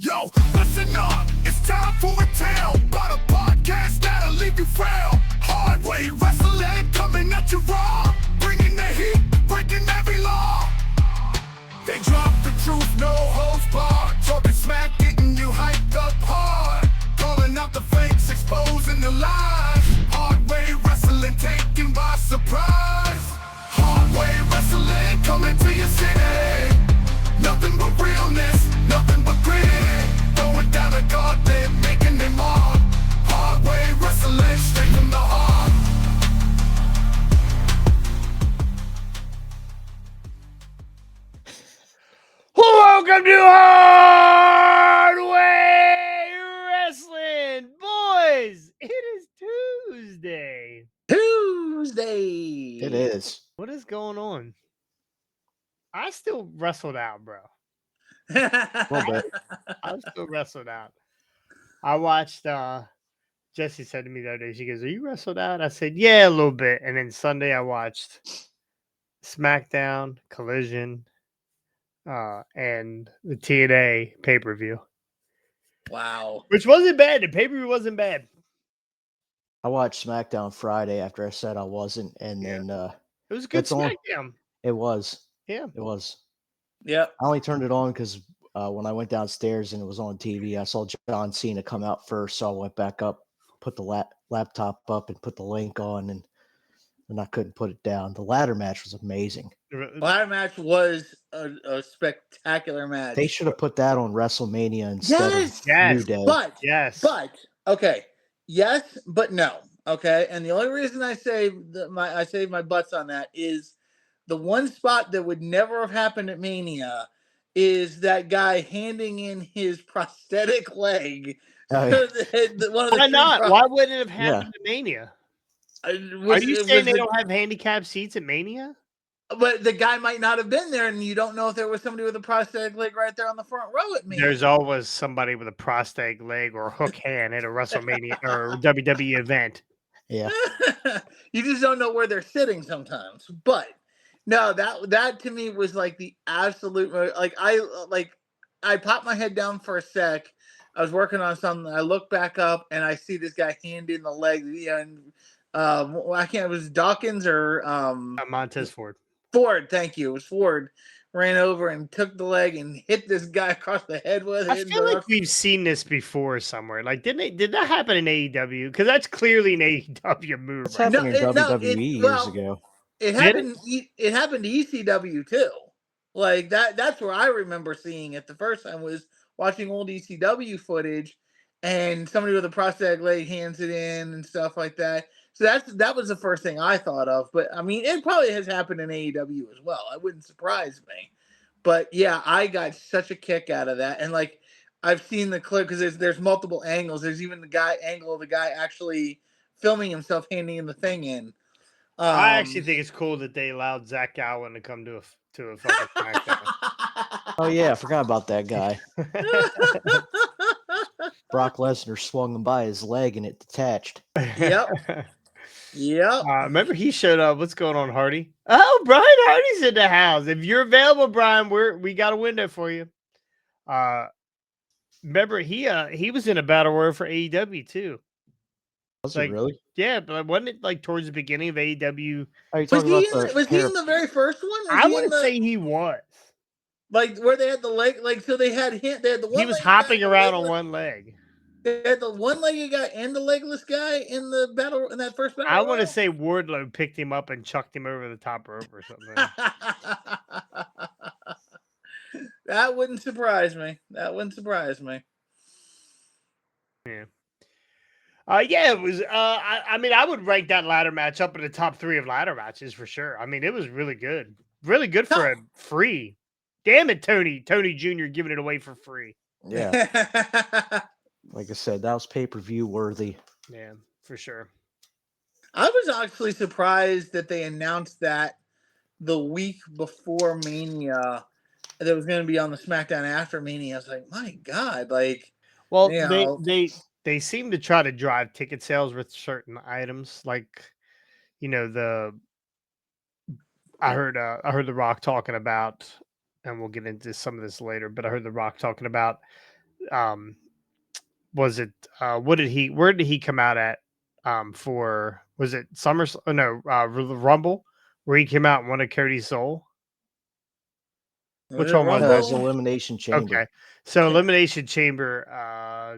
Yo, listen up, it's time for a tale about a podcast that'll leave you frail. Hard way wrestling coming at you raw, bringing the heat, breaking every law. They drop the truth, no holds barred, talking smack, getting you hyped up hard, calling out the fakes, exposing the lies. Hard way wrestling taken by surprise. Hard way wrestling coming to your city. Nothing but realness, nothing but grit. Going down a gauntlet, making them mark. Hard way wrestling, straight from the heart. Welcome to Hard Way Wrestling, boys. It is Tuesday. Tuesday. It is. What is going on? I still wrestled out, bro. Well, but I still wrestled out. I watched. Jesse said to me the other day, she goes, "Are you wrestled out?" I said, "Yeah, a little bit." And then Sunday, I watched SmackDown, Collision, and the TNA pay-per-view. Wow. Which wasn't bad. The pay-per-view wasn't bad. I watched SmackDown Friday after I said I wasn't, and Yeah. then It was a good That's all. SmackDown. it was. Yeah. It was. Yep. I only turned it on because when I went downstairs and it was on TV, I saw John Cena come out first, so I went back up, put the laptop up, and put the link on, and I couldn't put it down. The ladder match was amazing. Ladder match was a spectacular match. They should have put that on WrestleMania instead Yes. of Yes. New Day. But okay. Yes, but no. Okay. And the only reason I saved my butts on that is the one spot that would never have happened at Mania is that guy handing in his prosthetic leg. Oh, yeah. One of the Why not? three Why wouldn't it have Yeah. happened at Mania? Are was- you was saying they the- don't have handicapped seats at Mania? But the guy might not have been there, and you don't know if there was somebody with a prosthetic leg right there on the front row at me. There's always somebody with a prosthetic leg or a hook hand at a WrestleMania or WWE event. Yeah. You just don't know where they're sitting sometimes. But no, that to me was like the absolute I popped my head down for a sec. I was working on something. I look back up and I see this guy hand in the leg. And I can't. It was Dawkins or Montez Ford. Ford. Thank you. It was Ford. Ran over and took the leg and hit this guy across the head with I it. feel like we've seen this before somewhere. Like, did that happen in AEW? Because that's clearly an AEW move. It's Right? happened in No, WWE years well, ago. It happened. It happened to ECW too. Like that. That's where I remember seeing it the first time was watching old ECW footage, and somebody with a prosthetic leg hands it in and stuff like that. So that was the first thing I thought of. But I mean, it probably has happened in AEW as well. It wouldn't surprise me. But yeah, I got such a kick out of that, and like I've seen the clip because there's multiple angles. There's even the angle of the guy actually filming himself handing the thing in. I actually think it's cool that they allowed Zach Gowen to come to a fucking SmackDown. Oh yeah, I forgot about that guy. Brock Lesnar swung him by his leg and it detached. Yep. Yep. Remember he showed up. What's going on, Hardy? Oh, Brian Hardy's in the house. If you're available, Brian, we got a window for you. Remember he was in a battle royal for AEW too. Was Like, it really? Yeah, but wasn't it like towards the beginning of AEW? Are you Was talking he about in the very first one? I wouldn't say he was. Like where they had the leg, like so they had him. They had the one. He was hopping around on one leg. They had the one-legged guy and the legless guy in the battle in that first battle. I want to say Wardlow picked him up and chucked him over the top rope or something. That wouldn't surprise me. Yeah. Yeah, it was. I mean, I would rank that ladder match up in the top 3 of ladder matches for sure. I mean, it was really good for a free. Damn it, Tony Jr. giving it away for free. Yeah. Like I said, that was pay-per-view worthy. Yeah, for sure. I was actually surprised that they announced that the week before Mania that it was going to be on the SmackDown after Mania. I was like, my God, like. Well, they seem to try to drive ticket sales with certain items, like, I heard The Rock talking about, and we'll get into some of this later, but I heard The Rock talking about was it where did he come out at for, was it Rumble, where he came out and wanted Cody's soul? Which one was No, that? it was Elimination Chamber. Okay, so Elimination Chamber.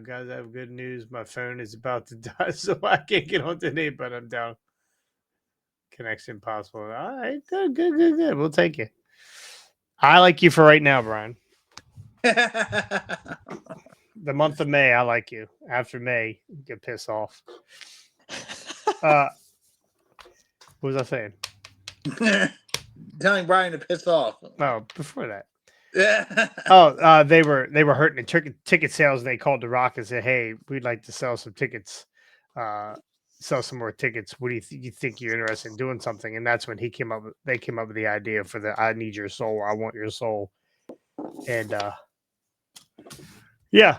Guys, I have good news. My phone is about to die, so I can't get on today, but I'm down. Connection possible. All right, good. We'll take it. I like you for right now, Brian. The month of May, I like you. After May, you get pissed off. What was I saying? Telling Brian to piss off. Oh, before that. Oh, They were hurting the ticket sales, and they called The Rock and said, "Hey, we'd like to sell some tickets, sell some more tickets. What do you think you're interested in doing something?" And that's when they came up with the idea for the "I need your soul," or "I want your soul," and yeah.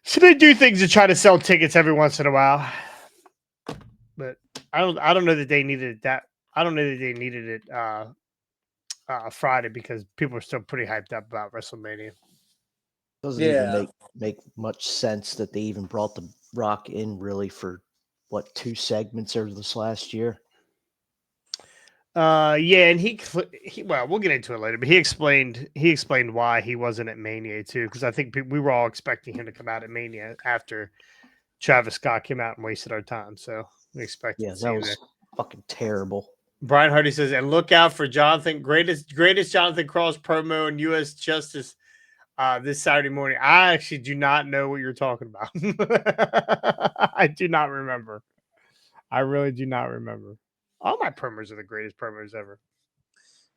So they do things to try to sell tickets every once in a while, but I don't know that they needed that. I don't know that they needed it Friday, because people are still pretty hyped up about WrestleMania. Doesn't even make much sense that they even brought The Rock in really for what, 2 segments over this last year. Yeah, and he well, we'll get into it later, but he explained why he wasn't at Mania too, because I think we were all expecting him to come out at Mania after Travis Scott came out and wasted our time. So we expected. Yeah, that was fucking terrible. Brian Hardy says, and look out for greatest Jonathan Cross promo in U.S. Justice this Saturday morning. I actually do not know what you're talking about. I do not remember. I really do not remember. All my promos are the greatest promos ever.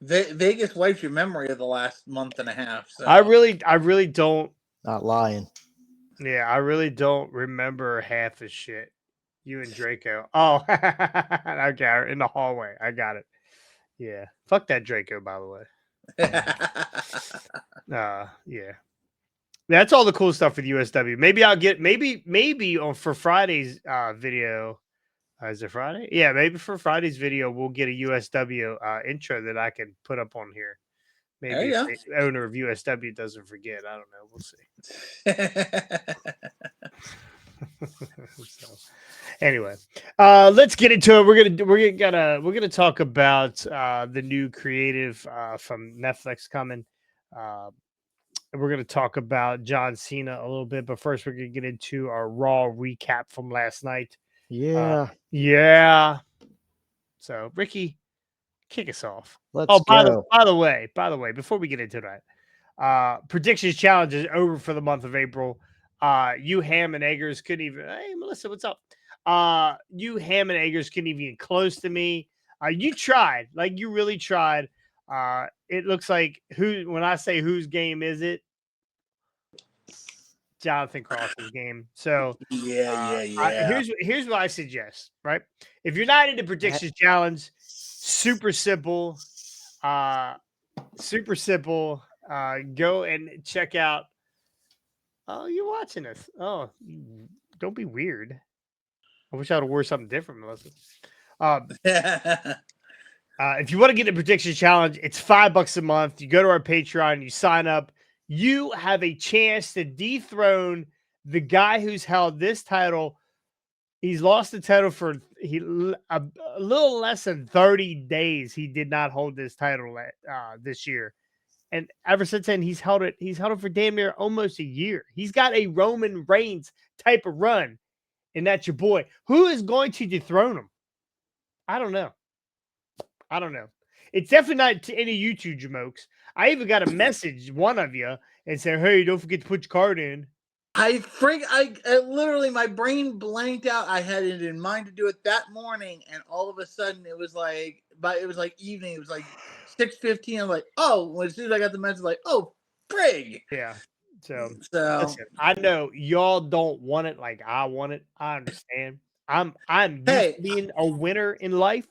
Vegas wiped your memory of the last month and a half. So. I really don't. Not lying. Yeah, I really don't remember half the shit. You and Draco. Oh, okay, in the hallway. I got it. Yeah, fuck that Draco, by the way. Yeah, that's all the cool stuff with USW. Maybe I'll get maybe on for Friday's video. Is it Friday? Yeah, maybe for Friday's video we'll get a USW intro that I can put up on here. Maybe if the owner of USW doesn't forget. I don't know. We'll see. So, anyway, let's get into it. We're gonna talk about the new creative from Netflix coming. We're gonna talk about John Cena a little bit, but first we're gonna get into our Raw recap from last night. Yeah. Yeah. So Ricky, kick us off. Let's go. By the way, before we get into that, predictions challenge is over for the month of April. You ham and eggers couldn't even. Hey, Melissa, what's up? You ham and eggers couldn't even get close to me. You tried, like you really tried. It looks like when I say whose game is it? Jonathan Cross's game. So yeah. Here's what I suggest. Right, if you're not into predictions challenge, super simple. Go and check out. Oh, you're watching this. Oh, don't be weird. I wish I would have wore something different, Melissa. If you want to get the predictions challenge, it's $5 a month. You go to our Patreon, you sign up. You have a chance to dethrone the guy who's held this title. He's lost the title for a little less than 30 days. He did not hold this title this year. And ever since then, he's held it for damn near almost a year. He's got a Roman Reigns type of run, and that's your boy. Who is going to dethrone him? I don't know. It's definitely not any YouTube jamokes. I even got a message, one of you, and said, "Hey, don't forget to put your card in." I literally, my brain blanked out. I had it in mind to do it that morning, and all of a sudden it was like evening. It was like 6:15. I'm like, oh, as soon as I got the message, like, oh, frig. Yeah. So listen, I know y'all don't want it like I want it. I understand. I'm used to being a winner in life,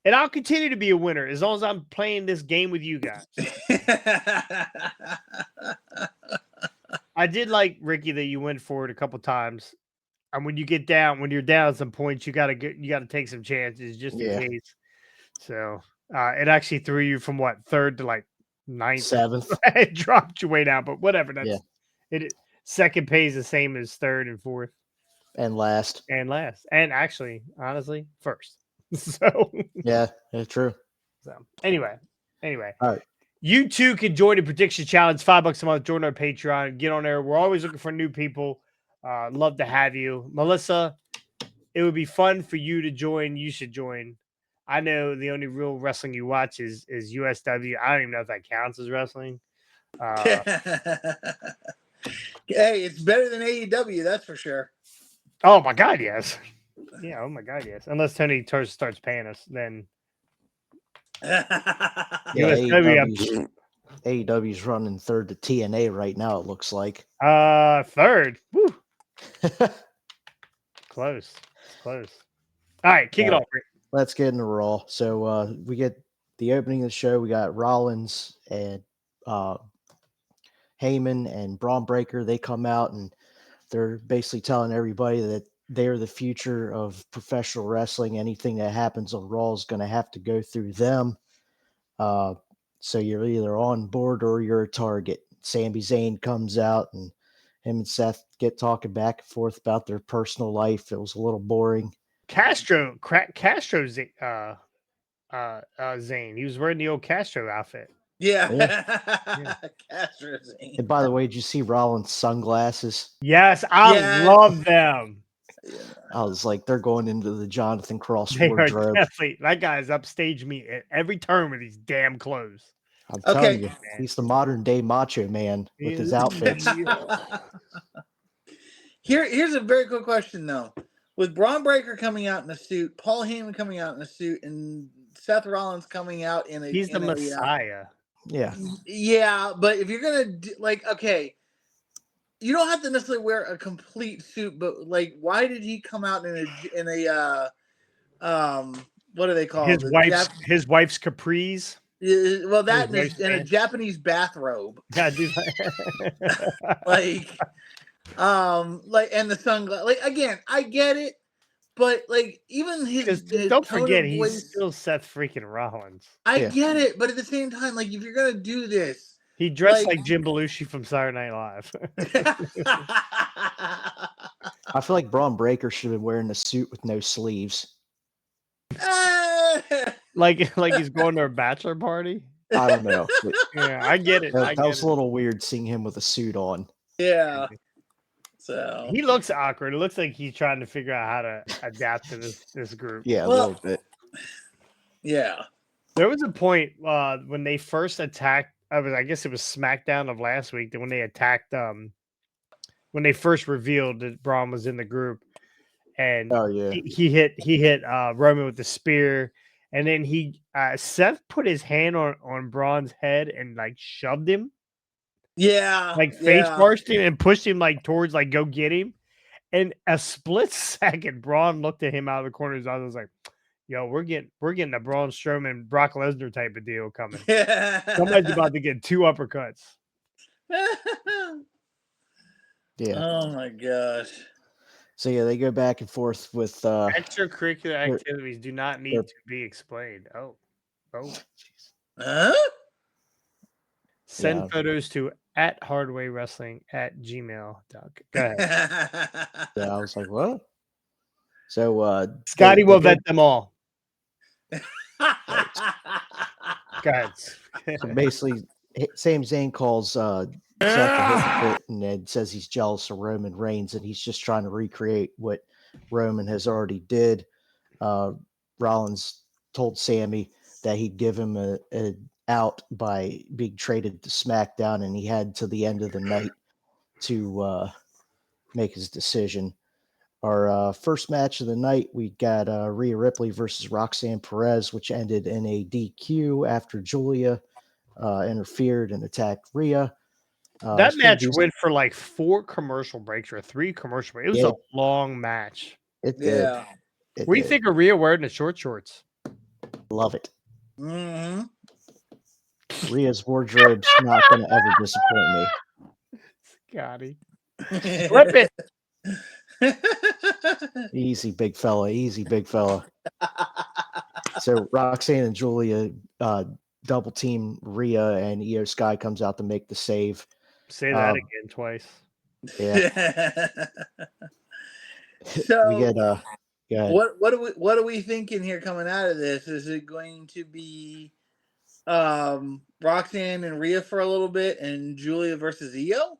and I'll continue to be a winner as long as I'm playing this game with you guys. I did like, Ricky, that you went for it a couple times, and when you're down some points, you gotta take some chances just in case. So it actually threw you from what, third to like ninth, 7th. It dropped you way down, but whatever. That's it. Second pays the same as third and fourth And last. and last, and actually, honestly, first. So, Yeah, true. anyway, All right. you too can join the prediction challenge. $5 a month. Join our Patreon. Get on there. We're always looking for new people. Love to have you, Melissa. It would be fun for you to join. You should join. I know the only real wrestling you watch is USW. I don't even know if that counts as wrestling. Hey, it's better than AEW, that's for sure. Oh my God, yes. Yeah, oh my God, yes. Unless Tony starts paying us, then Yeah, USW. AEW's running third to TNA right now, it looks like. Third. Woo. Close. All right, kick it off. Rick. Let's get into Raw. So we get the opening of the show. We got Rollins and Heyman and Braun Breaker. They come out and they're basically telling everybody that they're the future of professional wrestling. Anything that happens on Raw is going to have to go through them. So you're either on board or you're a target. Sami Zayn comes out and him and Seth get talking back and forth about their personal life. It was a little boring. Castro's Zane. He was wearing the old Castro outfit. Yeah. Castro Zane. And by the way, did you see Rollins' sunglasses? Yes, I love them. Yeah. I was like, they're going into the Jonathan Cross They wardrobe. definitely, that guy's upstage me at every turn with these damn clothes. I'm telling you, he's the modern day Macho Man with his outfits. Here's a very quick question though. With Braun Breaker coming out in a suit, Paul Heyman coming out in a suit, and Seth Rollins coming out in a he's the Messiah. Yeah, but if you're gonna okay, you don't have to necessarily wear a complete suit, but like, why did he come out in a what do they call his wife's capris? Well, that in a Japanese bathrobe. Yeah, dude. like and the sunglasses. Like, again, I get it, but like, even his don't forget voice, he's still Seth freaking Rollins. I get it, but at the same time, like, if you're gonna do this, he dressed like Jim Belushi from Saturday Night Live. I feel like Braun Breaker should have been wearing a suit with no sleeves. like he's going to a bachelor party. I don't know. Yeah, I get it. That was a little weird seeing him with a suit on. Yeah. So he looks awkward. It looks like he's trying to figure out how to adapt to this group. Yeah, a little bit. Yeah. There was a point when they first attacked. I guess it was SmackDown of last week, that when they attacked, when they first revealed that Braun was in the group, and he hit Roman with the spear, and then Seth put his hand on Braun's head and like shoved him. Yeah, like face first him and pushed him like towards like go get him. And a split second, Braun looked at him out of the corner of his eyes. I was like, "Yo, we're getting a Braun Strowman, Brock Lesnar type of deal coming. Somebody's about to get 2 uppercuts." Yeah. Oh my gosh. So yeah, they go back and forth with extracurricular activities do not need to be explained. Oh, huh? Send photos to @hardwaywrestling@gmail.com. Go ahead. Yeah, I was like, what? So Scotty will vet them all. Go ahead. So basically, Sami Zayn calls Seth a hypocrite and then says he's jealous of Roman Reigns and he's just trying to recreate what Roman has already did. Rollins told Sammy that he'd give him a out by being traded to SmackDown, and he had to the end of the night to make his decision. Our first match of the night, we got Rhea Ripley versus Roxanne Perez, which ended in a DQ after Julia interfered and attacked Rhea. That match went for like 4 commercial breaks or 3 commercial breaks. It was a long match. It did. What do you think of Rhea wearing the short shorts? Love it. Mm-hmm. Rhea's wardrobe's not going to ever disappoint me. Scotty. Flip it. Easy, big fella. Easy, big fella. So Roxanne and Julia double team Rhea, and Io Sky comes out to make the save. Say that again twice. Yeah. We So get go ahead. what are we thinking here coming out of this? Is it going to be Roxanne and Rhea for a little bit and Julia versus Io?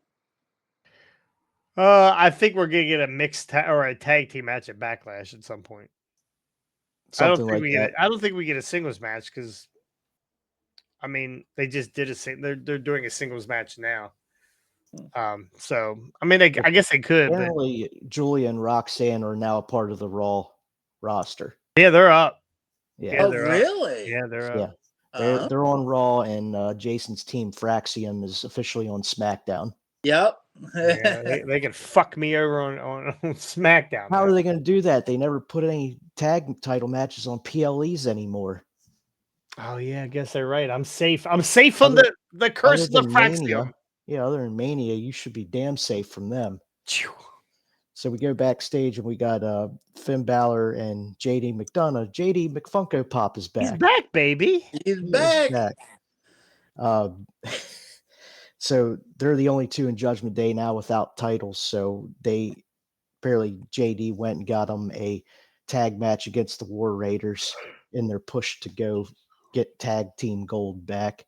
I think we're gonna get a mixed or a tag team match at Backlash at some point. Something like that. I don't think we get a singles match because I mean they just did they're doing a singles match now. So I mean I guess they could, but Apparently, Julia and Roxanne are now a part of the Raw roster. yeah, they're up. Yeah. Yeah, Oh, they're up. really? Yeah, they're Yeah. up. They're on Raw, and Jason's team Fraxium is officially on SmackDown. Yep. Yeah, they can fuck me over on SmackDown. How Man. are they going to do that? They never put any tag title matches on PLEs anymore. Oh yeah, I guess they're right. I'm safe. I'm safe from Other- the curse of the than Fraxium. Mania, yeah, other than Mania, you should be damn safe from them. Phew. So we go backstage and we got Finn Balor and JD McDonough. JD McFunko Pop is back. He's back, baby. He's He is back. back. So they're the only two in Judgment Day now without titles. So they apparently JD went and got them a tag match against the War Raiders in their push to go get tag team gold back.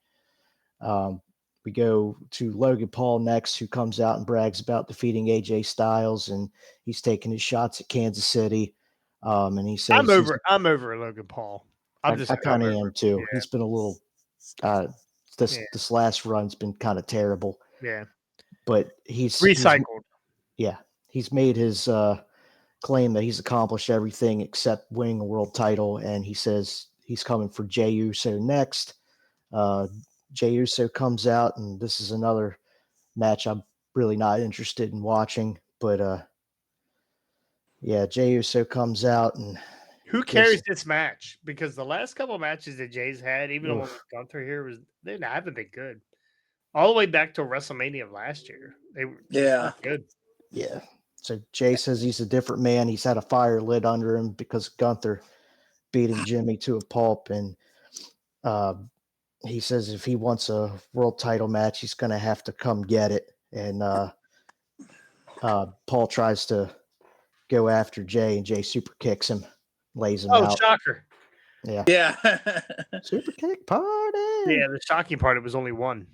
We go to Logan Paul next, who comes out and brags about defeating AJ Styles, and he's taking his shots at Kansas City. And he says, I'm over Logan Paul. I kind of am too. Yeah. He's been a little. This last run's been kind of terrible. Yeah. But he's Recycled. He's made his claim that he's accomplished everything except winning a world title, and he says he's coming for Jey Uso next. Jey Uso comes out, and this is another match I'm really not interested in watching. But yeah, Jey Uso comes out, and who carries this match? Because the last couple of matches that Jay's had, even the one with Gunther here, they haven't been good. All the way back to WrestleMania of last year, they were good. Yeah. So Jay says he's a different man. He's had a fire lit under him because Gunther beating Jimmy to a pulp, and he says if he wants a world title match, he's going to have to come get it. And Paul tries to go after Jay, and Jay super kicks him, lays him out. Oh, shocker. Yeah. Super kick party. Yeah, the shocking part, it was only one.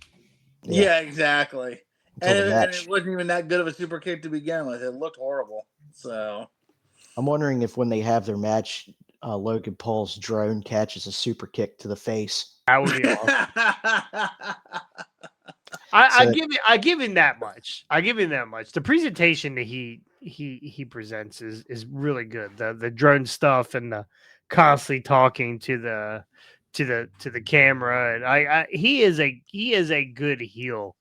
Yeah, exactly. And Until it wasn't even that good of a super kick to begin with. It looked horrible. So I'm wondering if when they have their match, Logan Paul's drone catches a super kick to the face. That would be awesome. I give him that much. I give him that much. The presentation that he presents is really good. The drone stuff and the constantly talking to the camera, and he is a good heel.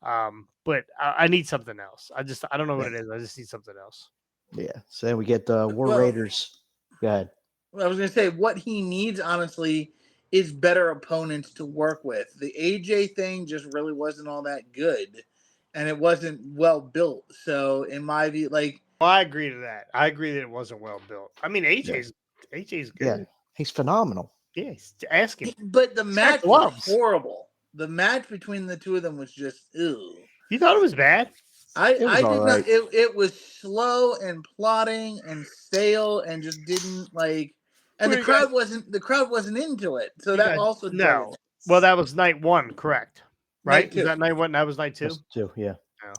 But I need something else. I don't know what it is. I just need something else. Yeah. So then we get the War Raiders. Go ahead. I was going to say what he needs, honestly, is better opponents to work with. The AJ thing just really wasn't all that good, and it wasn't well built. So, in my view, I agree to that. I agree that it wasn't well built. I mean, AJ's good. Yeah, he's phenomenal. Yeah, ask him. But the match was horrible. The match between the two of them was just ew. You thought it was bad? I did not. It was slow and plotting and stale and just didn't like. And the crowd wasn't into it. So that also no. Well, that was night one, correct? Right? Was that night one? That was night two. Yeah. No.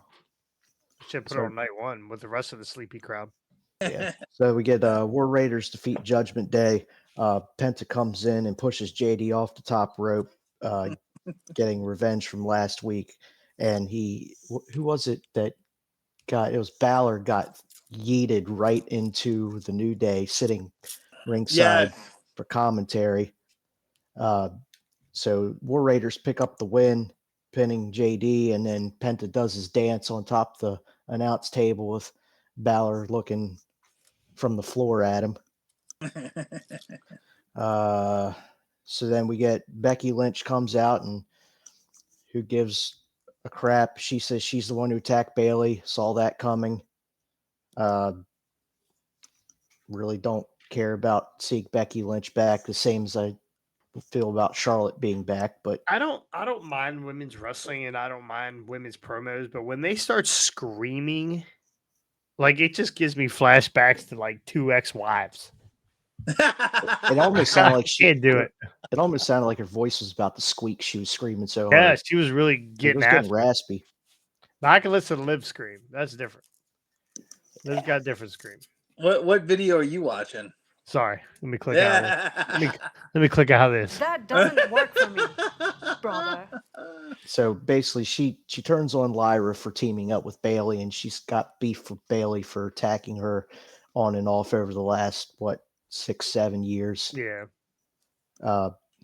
Should put it on night one with the rest of the sleepy crowd. Yeah. So we get War Raiders defeat Judgment Day. Penta comes in and pushes JD off the top rope, getting revenge from last week. And who was it that it was Balor got yeeted right into the New Day sitting ringside for commentary. So War Raiders pick up the win, pinning JD, and then Penta does his dance on top of the announce table with Balor looking from the floor at him. So then we get Becky Lynch comes out, and who gives a crap? She says she's the one who attacked Bayley, saw that coming. Really don't care about seeing Becky Lynch back, the same as I feel about Charlotte being back, but I don't mind women's wrestling and I don't mind women's promos, but when they start screaming, like it just gives me flashbacks to like two ex-wives. it almost sounded like she Can't do it. It almost sounded like her voice was about to squeak. She was screaming so Yeah, hard. she was really It getting was getting after it. raspy. Now I can listen to Liv scream. That's different. Liv's got a different scream. What video are you watching? Sorry, let me click out of this. Let me click out of this. That doesn't work for me, brother. So basically, she turns on Lyra for teaming up with Bailey, and she's got beef with Bailey for attacking her on and off over the last 6-7 years. Yeah,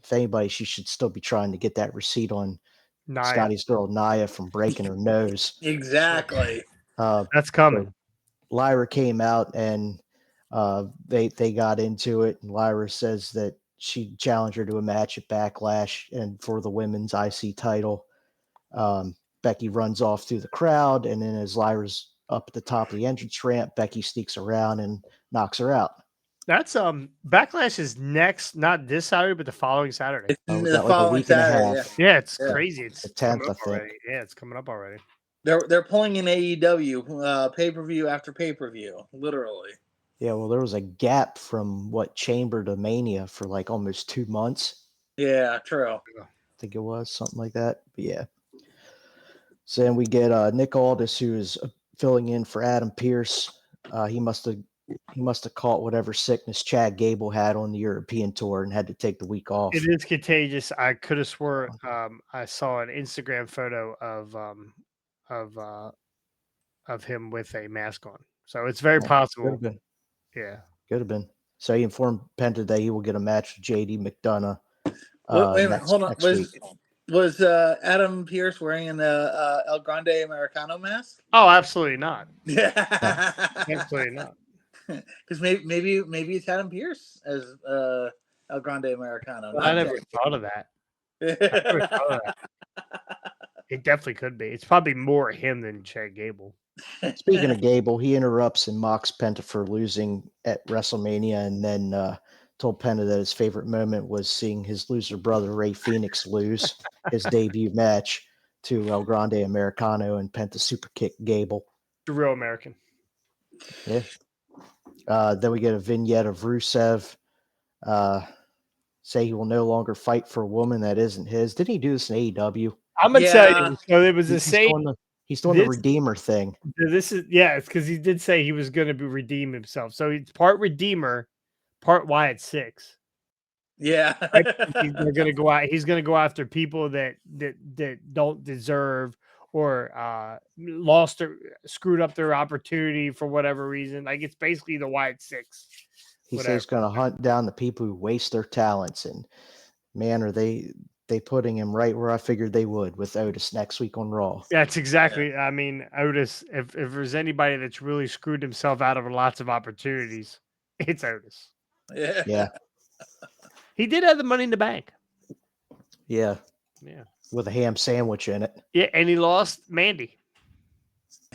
If anybody, she should still be trying to get that receipt on Nia. Scotty's girl Nia from breaking her nose. Exactly. That's coming. So Lyra came out and they got into it, and Lyra says that she challenged her to a match at Backlash and for the women's IC title. Becky runs off through the crowd, and then as Lyra's up at the top of the entrance ramp, Becky sneaks around and knocks her out. That's Backlash is next, not this Saturday, but the following Saturday. It's Was the that like a following week and a Saturday, half? Yeah, it's Yeah. crazy. It's The 10th, coming I up think. already. Yeah, it's coming up already. They're pulling in AEW pay-per-view after pay-per-view, literally. Yeah, well, there was a gap from Chamber to Mania for like almost 2 months. Yeah, true. I think it was something like that. But yeah. So then we get Nick Aldis, who is filling in for Adam Pearce. He must have caught whatever sickness Chad Gable had on the European tour and had to take the week off. It is contagious. I could have swore I saw an Instagram photo of him with a mask on. So it's very Could possible. have been. Yeah. Could have been. So he informed Penta that he will get a match with JD McDonough Wait a minute, next hold on. week. Was Adam Pearce wearing an El Grande Americano mask? Oh, absolutely not. Yeah, Absolutely not. because maybe it's Adam Pearce as El Grande Americano. I never thought of that. I never thought of that. It definitely could be. It's probably more him than Chad Gable. Speaking of Gable, he interrupts and mocks Penta for losing at WrestleMania, and then told Penta that his favorite moment was seeing his loser brother Ray Phoenix lose his debut match to El Grande Americano, and Penta super kicked Gable. The real American. Yeah. Then we get a vignette of Rusev say he will no longer fight for a woman that isn't his. Didn't he do this in AEW? I'm gonna tell you. So it was the same. He's doing the Redeemer thing. This is it's because he did say he was going to redeem himself. So he's part Redeemer, part Wyatt Six. Yeah, They're going to go out. He's going to go after people that don't deserve or lost or screwed up their opportunity for whatever reason. Like it's basically the Wyatt Six. He says he's going to hunt down the people who waste their talents, and man, are they putting him right where I figured they would with Otis next week on Raw. That's exactly. I mean, Otis. If there's anybody that's really screwed himself out of lots of opportunities, it's Otis. Yeah. He did have the Money in the Bank. Yeah. Yeah. With a ham sandwich in it. Yeah, and he lost Mandy.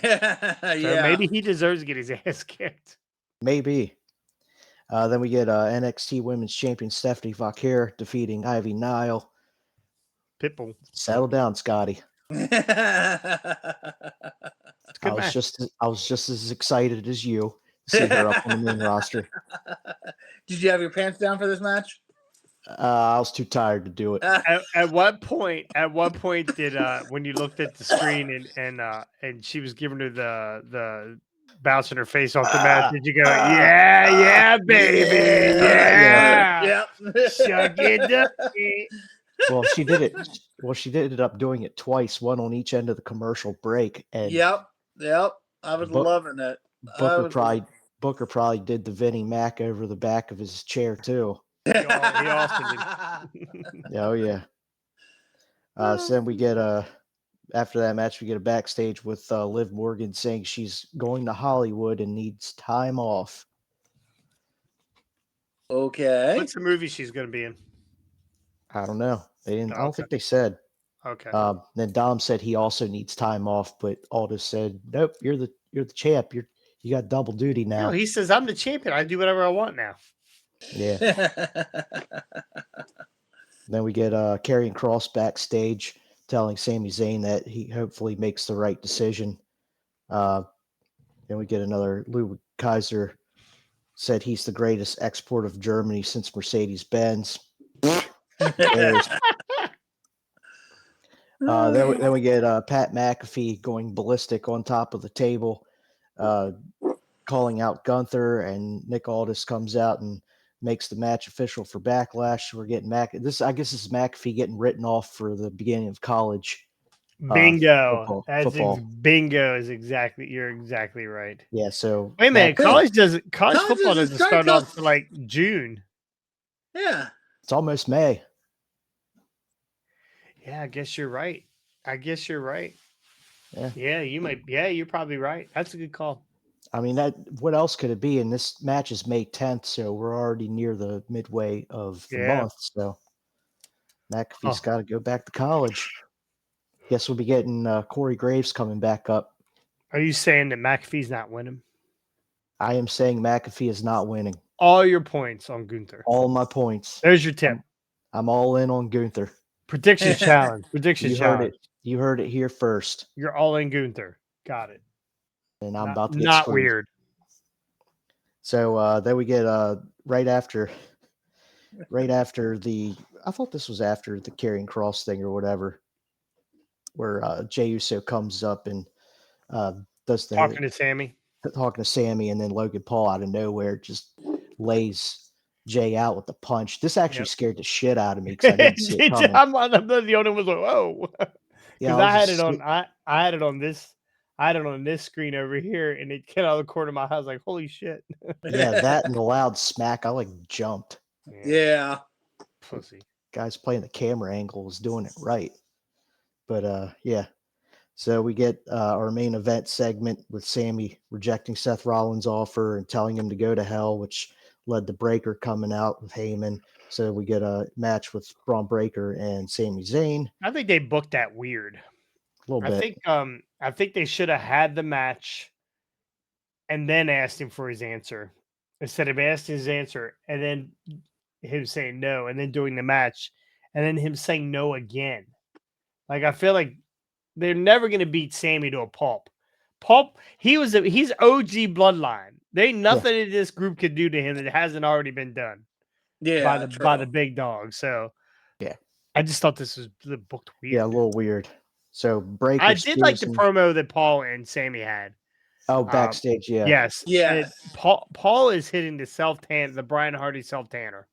Yeah. So maybe he deserves to get his ass kicked. Maybe. Then we get NXT Women's Champion Stephanie Vaquer defeating Ivy Nile. Pitbull. Settle down, Scotty. I was just as excited as you to see her up on the main roster. Did you have your pants down for this match? I was too tired to do it. At what point did when you looked at the screen and she was giving her the bouncing her face off the mat, did you go, yeah, baby, yeah. Suck it up. Well, she did it. Well, she ended up doing it twice, one on each end of the commercial break. And Yep. I was loving it. Booker probably did the Vinnie Mac over the back of his chair too. He also did. Oh yeah. So then we get after that match, we get a backstage with Liv Morgan saying she's going to Hollywood and needs time off. Okay. What's the movie she's going to be in? I don't know. They didn't. Okay. I don't think they said. Okay. Then Dom said he also needs time off, but Aldis said, "Nope, you're the champ. You got double duty now." No, he says, "I'm the champion. I do whatever I want now." Yeah. Then we get Karrion Kross backstage telling Sami Zayn that he hopefully makes the right decision. Then we get another Lou Kaiser said he's the greatest export of Germany since Mercedes-Benz. Then we get Pat McAfee going ballistic on top of the table, calling out Gunther, and Nick Aldis comes out and makes the match official for Backlash. We're getting I guess this is McAfee getting written off for the beginning of college. Bingo. Football. Bingo is exactly. You're exactly right. Yeah. So Wait a minute. College football doesn't doesn't start start off till like June. Yeah. It's almost May. Yeah, I guess you're right. Yeah. Yeah, you might. Yeah, you're probably right. That's a good call. I mean, what else could it be? And this match is May 10th, so we're already near the midway of the month. So McAfee's got to go back to college. Guess we'll be getting Corey Graves coming back up. Are you saying that McAfee's not winning? I am saying McAfee is not winning. All your points on Gunther. All my points. There's your tip. I'm all in on Gunther. Prediction challenge. You heard it here first. You're all in Gunther. Got it. And I'm about to get not screwed. Weird. So then we get right after the, I thought this was after the Karrion Kross thing or whatever, where Jey Uso comes up and does the talking to Sammy, and then Logan Paul out of nowhere just lays Jay out with the punch. This actually scared the shit out of me because I didn't see it coming. I'm the only one was like, whoa, because I had it on this screen over here, and it came out of the corner of my eye. I was like, holy shit. Yeah, that and the loud smack. I like jumped. Yeah. Pussy. Guys playing the camera angle was doing it right. But yeah. So we get our main event segment with Sammy rejecting Seth Rollins' offer and telling him to go to hell, which led to Breaker coming out with Heyman. So we get a match with Braun Breaker and Sami Zayn. I think they booked that weird. A little bit. I think they should have had the match and then asked him for his answer instead of asking his answer and then him saying no and then doing the match and then him saying no again. Like, I feel like they're never going to beat Sammy to a pulp. He's OG bloodline. There ain't nothing that this group could do to him that hasn't already been done. Yeah, by the big dog. So yeah, I just thought this was booked weird. Yeah, a little weird. So Breaker. I did like the promo that Paul and Sammy had. Oh, backstage, yeah. Yes. Paul is hitting the Brian Hardy self-tanner.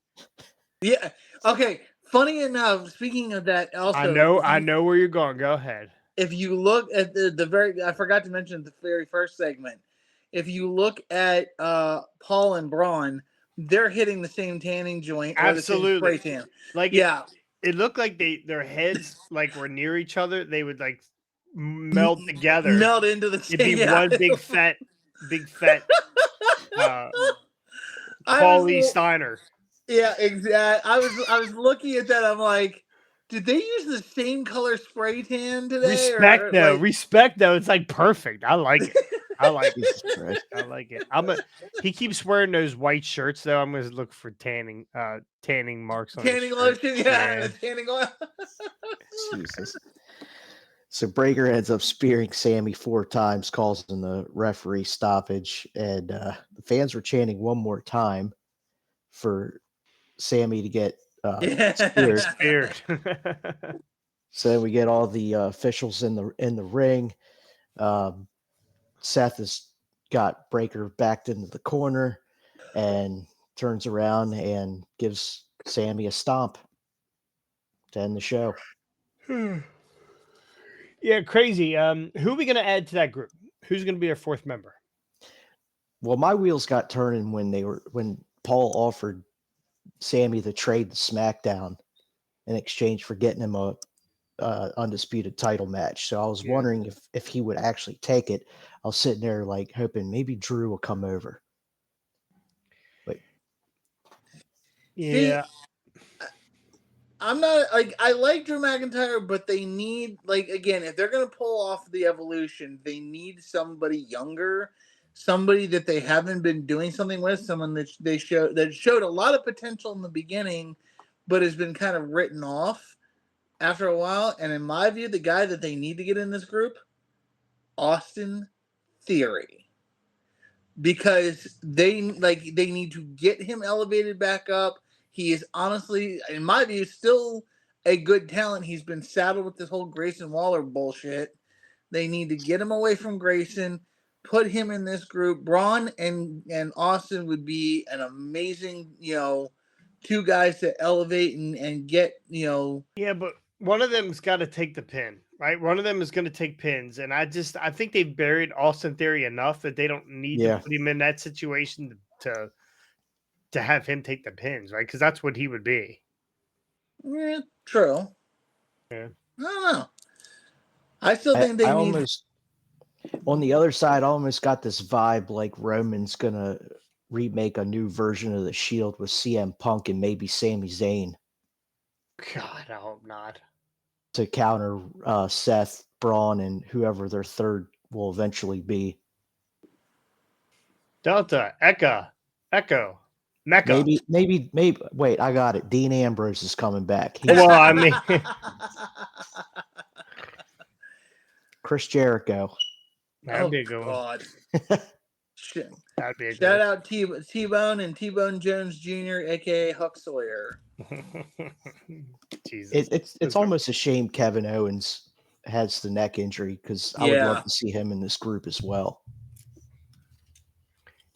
Yeah. Okay. Funny enough, speaking of that, also I know where you're going. Go ahead. If you look at I forgot to mention the very first segment. If you look at Paul and Braun, they're hitting the same tanning joint. Absolutely. Or the same spray tan. Like, it looked like their heads like were near each other. They would like melt together. Melt into the same. It'd be one big fat Paulie Steiner. Yeah, exactly. I was looking at that. I'm like, did they use the same color spray tan today? Respect though. It's like perfect. I like it. I like it. I like it. He keeps wearing those white shirts though. I'm gonna look for tanning marks on tanning lotion. Yeah, tanning oil. Jesus. So Breaker ends up spearing Sammy 4 times, causing the referee stoppage, and the fans were chanting one more time for Sammy to get speared. So we get all the officials in the ring. Seth has got Breaker backed into the corner and turns around and gives Sammy a stomp to end the show. Yeah, crazy. Who are we going to add to that group? Who's going to be our 4th member? Well, my wheels got turning when Paul offered Sammy to trade the SmackDown in exchange for getting him a undisputed title match. So I was wondering if he would actually take it. I was sitting there like hoping maybe Drew will come over. But yeah. See, I'm not like, I like Drew McIntyre, but they need, like, again, if they're going to pull off the Evolution, they need somebody younger, somebody that they haven't been doing something with, someone that showed a lot of potential in the beginning, but has been kind of written off after a while. And in my view, the guy that they need to get in this group, Austin Theory, because they need to get him elevated back up. He is honestly, in my view, still a good talent. He's been saddled with this whole Grayson Waller bullshit. They need to get him away from Grayson, put him in this group. Braun and Austin would be an amazing, two guys to elevate and get, Yeah, but one of them's got to take the pin, right? One of them is going to take pins, and I think they've buried Austin Theory enough that they don't need to put him in that situation to have him take the pins, right? Because that's what he would be. Yeah, true. Yeah. I don't know. I still think they need. Almost, on the other side, I almost got this vibe like Roman's gonna remake a new version of the Shield with CM Punk and maybe Sami Zayn God, I hope not. to counter Seth, Braun, and whoever their third will eventually be. Delta, Echo, Mecca. Maybe. Wait, I got it. Dean Ambrose is coming back. Well, I mean, Chris Jericho. that'd be a good one. God. That'd be a good Shout out T-Bone and T-Bone Jones Jr., aka Huck Sawyer. Jesus. It's almost a shame Kevin Owens has the neck injury because I would love to see him in this group as well.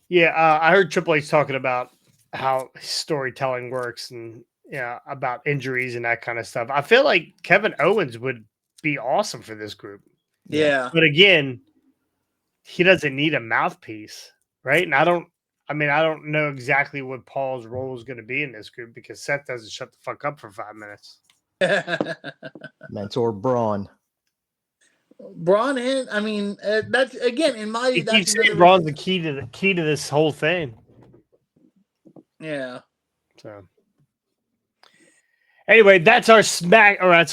Yeah, I heard Triple H talking about how storytelling works and about injuries and that kind of stuff. I feel like Kevin Owens would be awesome for this group. Yeah. But again, he doesn't need a mouthpiece, right? And I don't know exactly what Paul's role is going to be in this group because Seth doesn't shut the fuck up for 5 minutes. Mentor Braun. Braun, and I mean, that's again in my. He keeps saying Braun's the key to this whole thing. Yeah. So anyway, that's our that's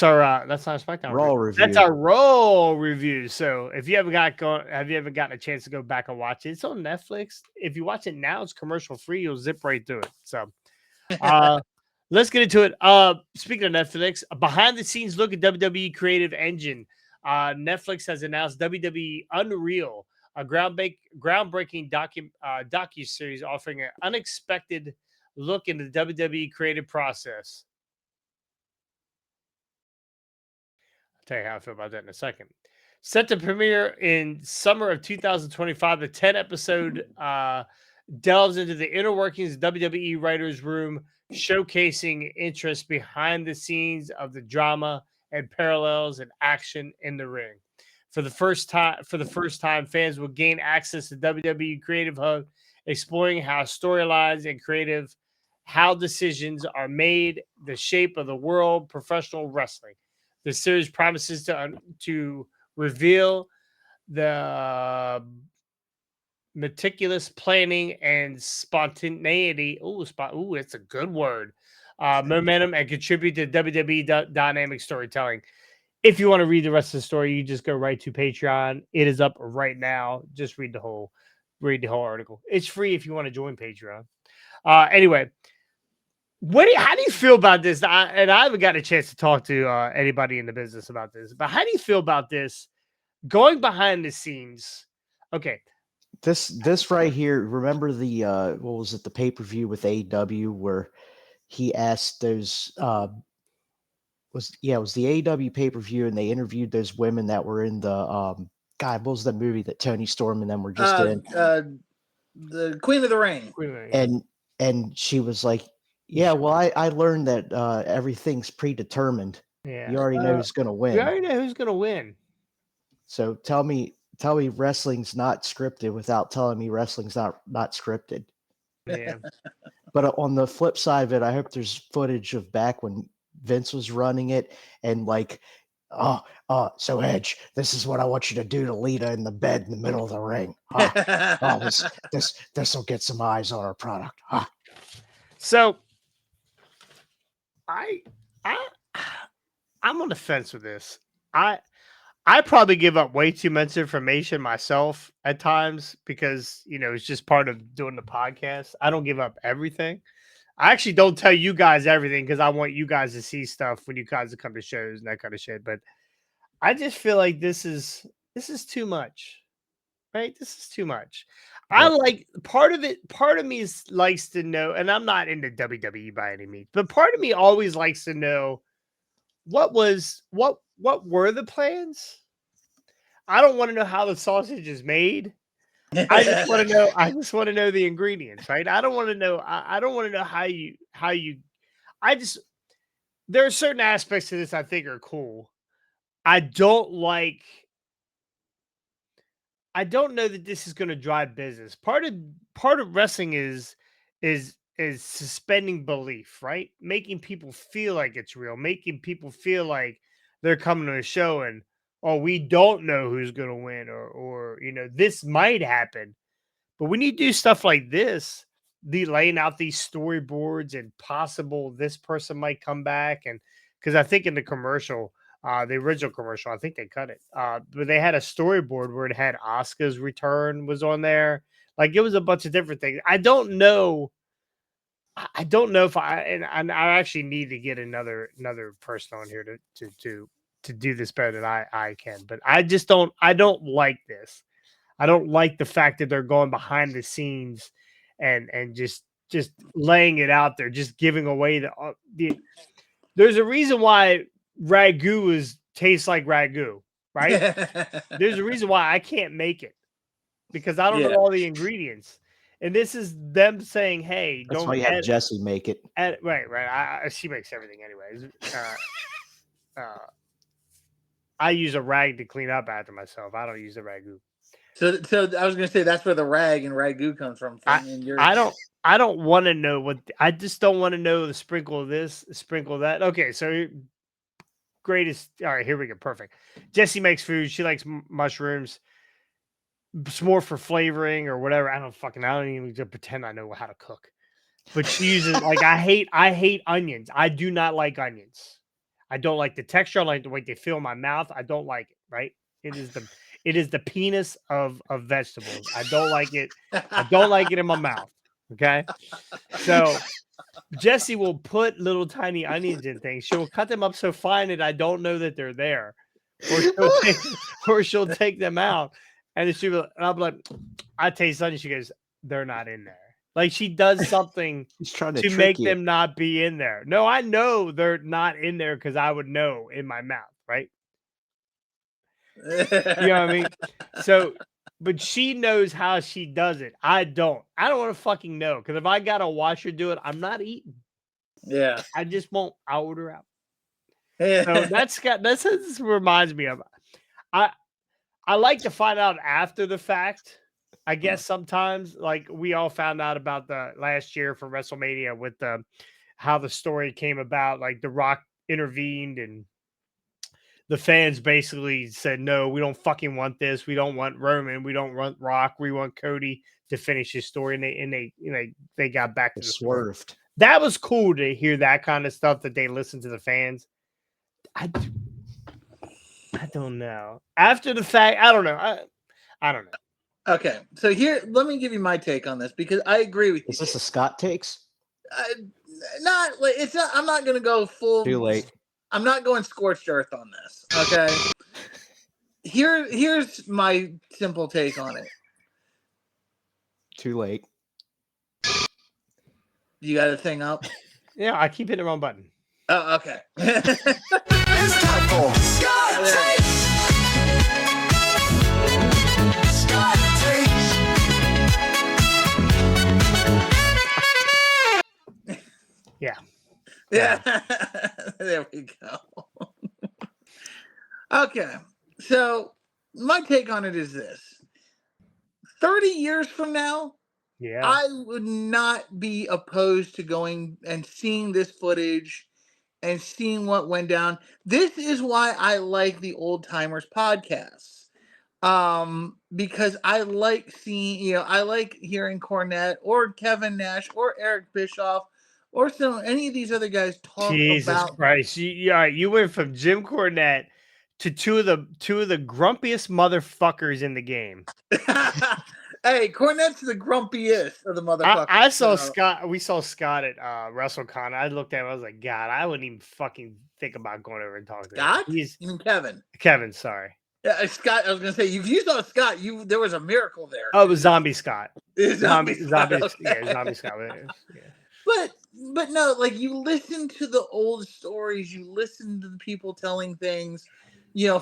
not SmackDown Raw review. That's our Raw review. So if you ever gotten a chance to go back and watch it, it's on Netflix. If you watch it now, it's commercial free. You'll zip right through it. So let's get into it. Speaking of Netflix, a behind the scenes look at WWE Creative Engine. Netflix has announced WWE Unreal, a groundbreaking docu-series offering an unexpected look into the WWE creative process. I'll tell you how I feel about that in a second. Set to premiere in summer of 2025, the 10-episode delves into the inner workings of WWE writers' room, showcasing interest behind the scenes of the drama and parallels and action in the ring. For the first time, fans will gain access to WWE Creative Hub, exploring how storylines and how decisions are made, the shape of the world professional wrestling. The series promises to reveal the meticulous planning and spontaneity. It's a good word. Momentum and contribute to WWE dynamic storytelling. If you want to read the rest of the story, you just go right to Patreon. It is up right now. Just read the whole article. It's free if you want to join Patreon. Anyway, how do you feel about this? I haven't got a chance to talk to anybody in the business about this, but how do you feel about this going behind the scenes? Okay. This right here, remember the what was it, the pay-per-view with AEW where he asked those it was the AEW pay-per-view and they interviewed those women that were in the what was the movie that Tony Storm and them were just in? The Queen of the Ring. And she was like, yeah, well, I learned that everything's predetermined. Yeah. You already know who's gonna win. You already know who's gonna win. So tell me wrestling's not scripted without telling me wrestling's not scripted. Yeah. But on the flip side of it, I hope there's footage of back when Vince was running it and like, so Edge, this is what I want you to do to Lita in the bed in the middle of the ring. This will get some eyes on our product. So I'm on the fence with this. I probably give up way too much information myself at times because, it's just part of doing the podcast. I don't give up everything. I actually don't tell you guys everything because I want you guys to see stuff when you guys come to shows and that kind of shit. But I just feel like this is too much, right? This is too much. I Yep. like part of it. Part of me likes to know, and I'm not into WWE by any means, but part of me always likes to know what were the plans. I don't want to know how the sausage is made. I just want to know. I just want to know the ingredients, right? I don't want to know. I don't want to know how you. I just there are certain aspects to this I think are cool. I don't like. I don't know that this is going to drive business. Part of wrestling is suspending belief, right? Making people feel like it's real, making people feel like they're coming to a show and oh, we don't know who's going to win or this might happen. But when you do stuff like this, the laying out these storyboards and possible this person might come back, and because I think in the commercial, the original commercial, I think they cut it, but they had a storyboard where it had Asuka's return was on there. Like it was a bunch of different things. I don't know. I don't know if and I actually need to get another person on here to do this better than I can. But I just don't. I don't like this. I don't like the fact that they're going behind the scenes and just laying it out there, just giving away the. There's a reason why ragu tastes like ragu, right? There's a reason why I can't make it because I don't know Yeah. all the ingredients, and this is them saying, "Hey, That's don't why you have Jesse make it. right." She makes everything anyways. I use a rag to clean up after myself. I don't use a ragu. So I was gonna say that's where the rag and ragu comes from. I don't want to know I just don't want to know the sprinkle of this, sprinkle of that. Okay, so greatest. All right, here we go. Perfect. Jessie makes food. She likes mushrooms. It's more for flavoring or whatever. I don't even pretend I know how to cook. But she uses like I hate onions. I do not like onions. I don't like the texture. I like the way they feel in my mouth. I don't like it. Right? It is the penis of vegetables. I don't like it. I don't like it in my mouth. Okay. So Jessie will put little tiny onions in things. She will cut them up so fine that I don't know that they're there. Or she'll take them out. And then I'll be like, I taste onions. She goes, they're not in there. Like she does something He's trying to to trick make you. them not be in there. No, I know they're not in there because I would know in my mouth, right? You know what I mean? So, but she knows how she does it. I don't. I don't want to fucking know because if I gotta watch her do it, I'm not eating. Yeah. I just won't. I'll order out. So that's what this reminds me of. I like to find out after the fact. I guess sometimes, like we all found out about the last year for WrestleMania with how the story came about. Like The Rock intervened and the fans basically said, no, we don't fucking want this. We don't want Roman. We don't want Rock. We want Cody to finish his story. And they got back to the story. Swerved. That was cool to hear that kind of stuff that they listened to the fans. I don't know. After the fact, I don't know. I don't know. Okay, so here, let me give you my take on this because I agree with you. Is this a Scott takes? Not like it's not. I'm not going to go full. Too late. I'm not going scorched earth on this. Okay. Here's my simple take on it. Too late. You got a thing up? Yeah, I keep hitting the wrong button. Oh, okay. It's time for Scott Takes. Scott Takes. Yeah. Yeah. There we go. Okay. So my take on it is this. 30 years from now, Yeah. I would not be opposed to going and seeing this footage and seeing what went down. This is why I like the Old Timers podcasts. Because I like seeing, I like hearing Cornette or Kevin Nash or Eric Bischoff or any of these other guys talk Jesus about. Christ. You went from Jim Cornette to two of the grumpiest motherfuckers in the game. Hey, Cornette's the grumpiest of the motherfuckers. I saw so- Scott. We saw Scott at WrestleCon. I looked at him. I was like, God, I wouldn't even fucking think about going over and talking to him. Scott? He's You mean Kevin? Kevin. Sorry. Yeah, Scott. I was gonna say if you saw Scott, there was a miracle there. Oh, it was Zombie Scott. Zombie Scott. Yeah, Okay. Zombie Scott. Yeah. But no, like you listen to the old stories, you listen to the people telling things,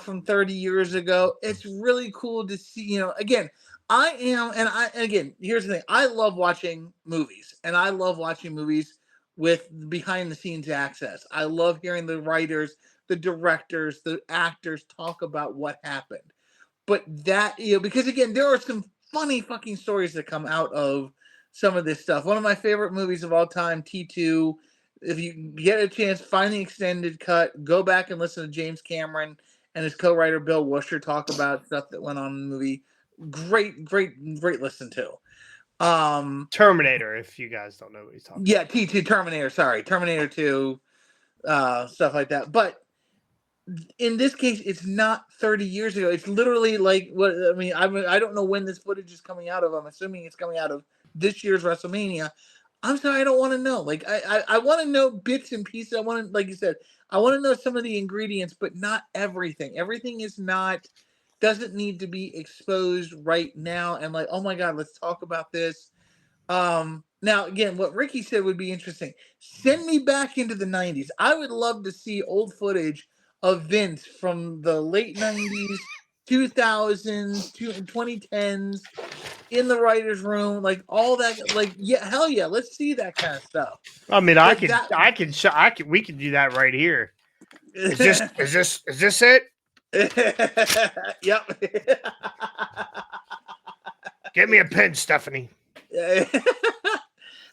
from 30 years ago. It's really cool to see, again, and again, here's the thing. I love watching movies, and I love watching movies with behind the scenes access. I love hearing the writers, the directors, the actors talk about what happened. But that, because again, there are some funny fucking stories that come out of some of this stuff. One of my favorite movies of all time, T2. If you get a chance, find the extended cut, go back and listen to James Cameron and his co-writer Bill Wusher talk about stuff that went on in the movie. Great listen to. Terminator, if you guys don't know what he's talking Yeah, T2 Terminator, sorry. Terminator 2, stuff like that. But in this case, it's not 30 years ago. It's literally like what I mean. I don't know when this footage is coming out of. I'm assuming it's coming out of this year's WrestleMania. I'm sorry, I don't want to know. Like I want to know bits and pieces. I want to, like you said, I want to know some of the ingredients, but not everything. Everything doesn't need to be exposed right now. And like, oh my God, let's talk about this. Now again, what Ricky said would be interesting. Send me back into the 90s. I would love to see old footage of Vince from the late 90s, 2000s, 2010s in the writer's room, like all that. Like, yeah, hell yeah, let's see that kind of stuff. I mean, Like we could do that right here. Is this it? Yep. Get me a pen, Stephanie.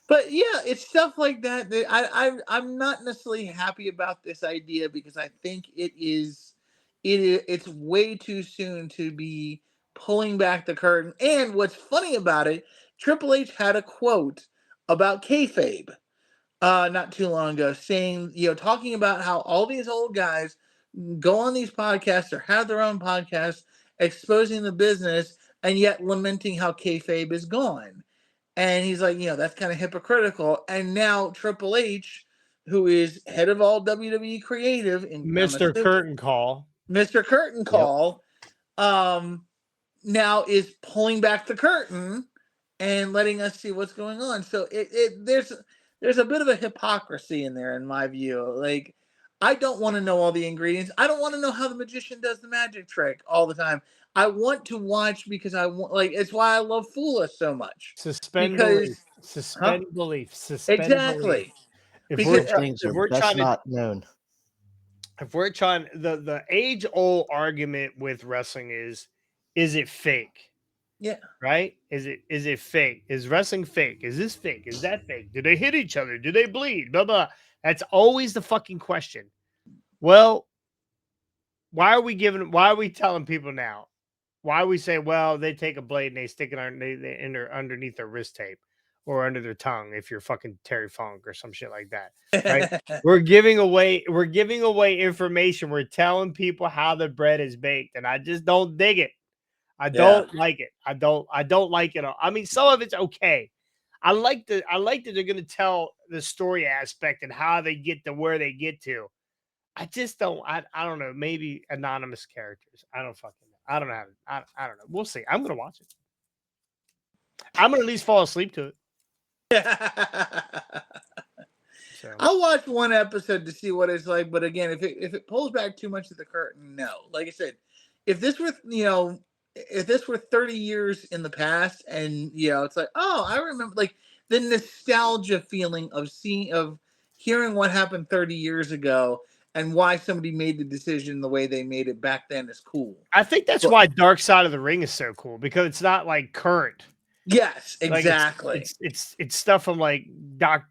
But yeah, it's stuff like that I'm not necessarily happy about this idea because I think it's way too soon to be pulling back the curtain. And what's funny about it, Triple H had a quote about kayfabe not too long ago, saying, talking about how all these old guys go on these podcasts or have their own podcasts exposing the business and yet lamenting how kayfabe is gone. And he's like, that's kind of hypocritical. And now Triple H, who is head of all WWE creative, in Mr. Curtain Call, now is pulling back the curtain and letting us see what's going on. So there's a bit of a hypocrisy in there, in my view. Like, I don't want to know all the ingredients. I don't want to know how the magician does the magic trick all the time. I want to watch because I want, like, it's why I love Fool Us so much. Suspend because, belief. Exactly. If we're best not known. If we're trying, the age old argument with wrestling is it fake? Yeah. Right? Is it fake? Is wrestling fake? Is this fake? Is that fake? Do they hit each other? Do they bleed? Blah blah. That's always the fucking question. Well, why are we telling people now? Why we say, well, they take a blade and they stick it underneath their wrist tape or under their tongue if you're fucking Terry Funk or some shit like that. Right? We're giving away information. We're telling people how the bread is baked, and I just don't dig it. I don't like it. I don't like it. I mean, some of it's okay. I like that they're gonna tell the story aspect and how they get to where they get to. I just don't. I don't know. Maybe anonymous characters. I don't fucking know. I don't know. I don't know. We'll see. I'm gonna watch it. I'm gonna at least fall asleep to it. So. I'll watch one episode to see what it's like. But again, if it pulls back too much of the curtain, no. Like I said, if this were 30 years in the past, and it's like, oh, I remember, like the nostalgia feeling of hearing what happened 30 years ago. And why somebody made the decision the way they made it back then is cool. I think that's why Dark Side of the Ring is so cool, because it's not like current. Yes, exactly. Like it's stuff from like Dr.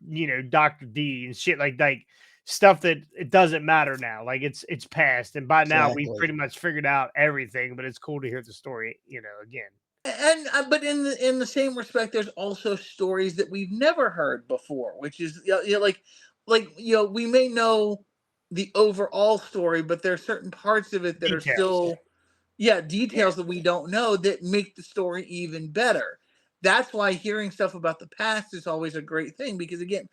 D and shit like stuff that it doesn't matter now. Like it's past, and by now we pretty much figured out everything. But it's cool to hear the story, again. And but in the same respect, there's also stories that we've never heard before, which is we may know the overall story, but there are certain parts of it that are still details that we don't know that make the story even better. that's why hearing stuff about the past is always a great thing, because again,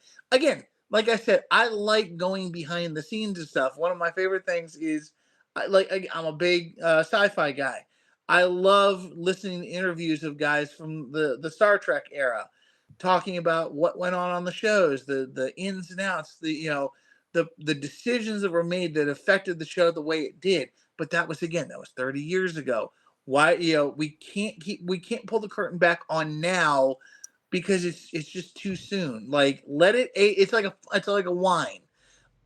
like I said, I like going behind the scenes and stuff. One of my favorite things is I'm a big sci-fi guy. I love listening to interviews of guys from the Star Trek era talking about what went on the shows, the ins and outs, the decisions that were made that affected the show the way it did. But that was 30 years ago. Why, we can't pull the curtain back on now, because it's just too soon. Like, let it it's like a wine.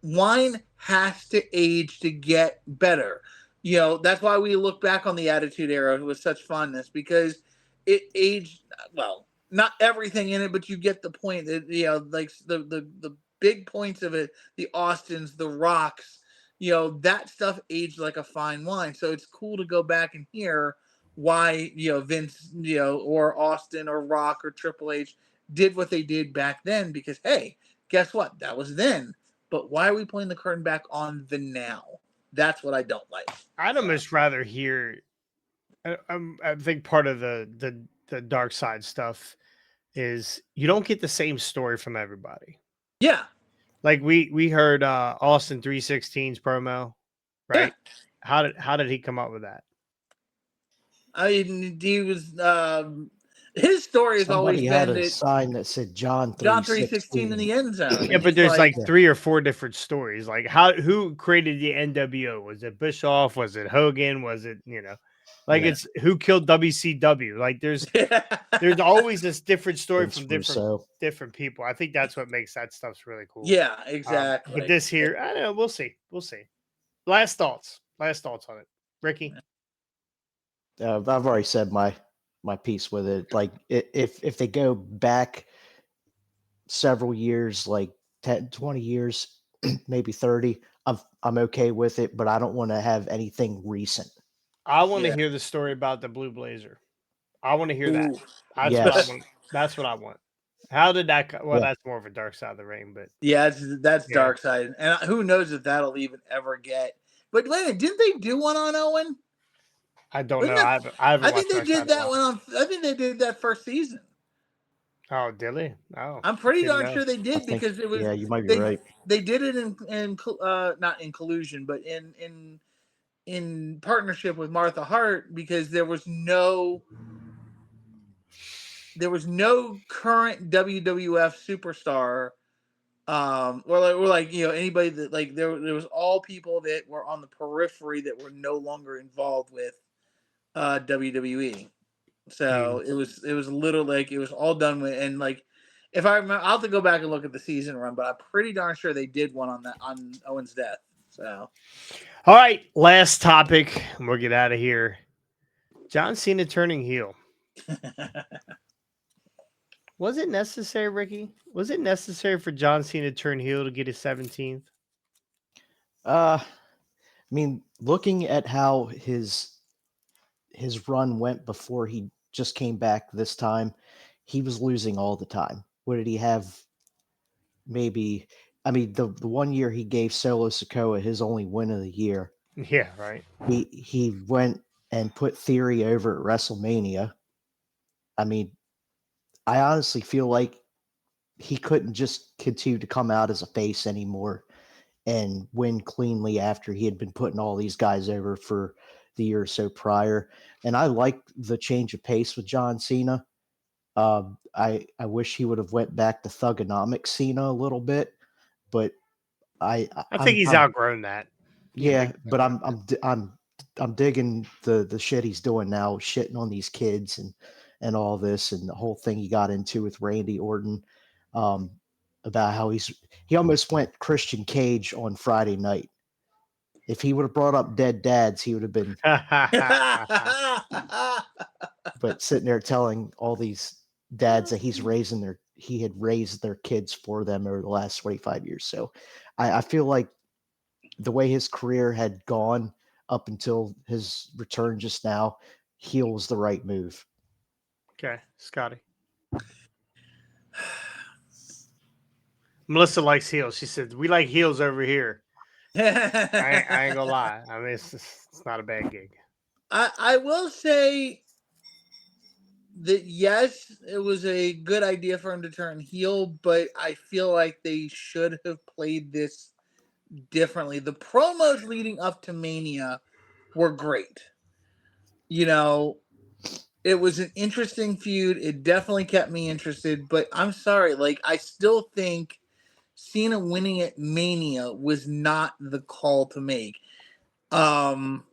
Wine has to age to get better. That's why we look back on the Attitude Era with such fondness, because it aged well. Not everything in it, but you get the point. That like the big points of it, the Austins, the Rocks, that stuff aged like a fine wine. So it's cool to go back and hear why Vince, or Austin or Rock or Triple H did what they did back then, because hey, guess what? That was then. But why are we pulling the curtain back on the now? That's what I don't like. I'd almost rather hear. I think part of the dark side stuff is you don't get the same story from everybody. Yeah. Like we heard Austin 316's promo, right? Yeah. How did he come up with that? I mean, he was his story has always Somebody had been a that sign that said John John 316 in 316. the end zone. Yeah, but It's there's like Yeah. 3 or 4 different stories. Like who created the NWO? Was it Bischoff? Was it Hogan? Was it like Yeah. it's who killed WCW? Like there's always this different story Vince from Russo. different people. I think that's what makes that stuff's really cool. Yeah, exactly. But this here, I don't know. We'll see. We'll see. Last thoughts on it, Ricky. I've already said my piece with it. Like if they go back several years, like 10, 20 years, maybe 30, I'm okay with it, but I don't want to have anything recent. I want to Yeah. hear the story about the Blue Blazer. I want to hear that. Ooh. That's Yes. what I want. That's what I want. How did that? Well, Yeah. that's more of a dark side of the ring, but Yeah, that's Yeah. dark side, and who knows if that'll even ever get. But wait, didn't they do one on Owen? I don't Wasn't know. that- I haven't I think watched they Dark did Side in a that while. one on. I think they did that first season. Oh, did they? Oh, I'm pretty didn't darn know. sure they I did, think, because it was. yeah, you might be they, right. They did it in not in collusion, but in partnership with Martha Hart, because there was no current WWF superstar, or like anybody that, like, there was all people that were on the periphery that were no longer involved with WWE. So it was a little, like, it was all done with, and like, if I remember, I'll have to go back and look at the season run, but I'm pretty darn sure they did one on Owen's death. So All right, last topic, and we'll get out of here. John Cena turning heel. Was it necessary, Ricky? Was it necessary for John Cena to turn heel to get his 17th? I mean, looking at how his run went before he just came back this time, he was losing all the time. What did he have? Maybe, I mean, the one year he gave Solo Sikoa his only win of the year. Yeah, right. He went and put Theory over at WrestleMania. I mean, I honestly feel like he couldn't just continue to come out as a face anymore and win cleanly after he had been putting all these guys over for the year or so prior. And I like the change of pace with John Cena. I wish he would have went back to thugonomic Cena a little bit, but I think he's outgrown that. Yeah, but I'm digging the shit he's doing now, shitting on these kids and all this, and the whole thing he got into with Randy Orton, about how he almost went Christian Cage on Friday night. If he would have brought up dead dads, he would have been. But sitting there telling all these dads that he had raised their kids for them over the last 25 years. So I feel like the way his career had gone up until his return just now, heel was the right move. Okay, Scotty. Melissa likes heels. She said, "We like heels over here." I ain't gonna lie. I mean, it's not a bad gig. I will say, that yes, it was a good idea for him to turn heel, but I feel like they should have played this differently. The promos leading up to Mania were great. You know, it was an interesting feud. It definitely kept me interested, but I'm sorry, like I still think Cena winning at Mania was not the call to make. Um